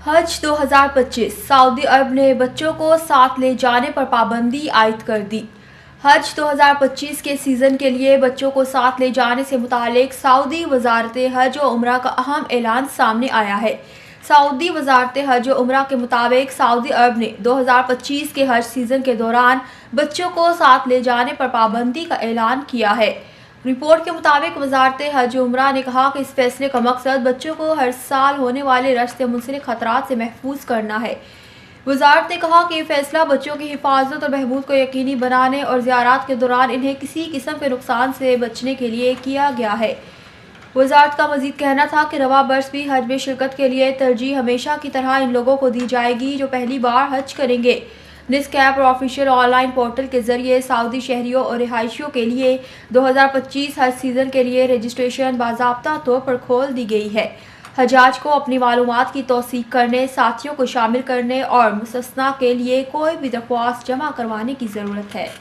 حج 2025 سعودی عرب نے بچوں کو ساتھ لے جانے پر پابندی عائد کر دی۔ حج 2025 کے سیزن کے لیے بچوں کو ساتھ لے جانے سے متعلق سعودی وزارت حج و عمرہ کا اہم اعلان سامنے آیا ہے۔ سعودی وزارت حج و عمرہ کے مطابق سعودی عرب نے 2025 کے حج سیزن کے دوران بچوں کو ساتھ لے جانے پر پابندی کا اعلان کیا ہے۔ رپورٹ کے مطابق وزارت حج و عمرہ نے کہا کہ اس فیصلے کا مقصد بچوں کو ہر سال ہونے والے رش سے منسلک خطرات سے محفوظ کرنا ہے۔ وزارت نے کہا کہ یہ فیصلہ بچوں کی حفاظت اور بہبود کو یقینی بنانے اور زیارات کے دوران انہیں کسی قسم کے نقصان سے بچنے کے لیے کیا گیا ہے۔ وزارت کا مزید کہنا تھا کہ رواں برس بھی حج میں شرکت کے لیے ترجیح ہمیشہ کی طرح ان لوگوں کو دی جائے گی جو پہلی بار حج کریں گے۔ نسکیپ اور آفیشیل آن لائن پورٹل کے ذریعے سعودی شہریوں اور رہائشیوں کے لیے 2025 حج سیزن کے لیے رجسٹریشن باضابطہ طور پر کھول دی گئی ہے۔ حجاج کو اپنی معلومات کی توثیق کرنے، ساتھیوں کو شامل کرنے اور مستثنی کے لیے کوئی بھی درخواست جمع کروانے کی ضرورت ہے۔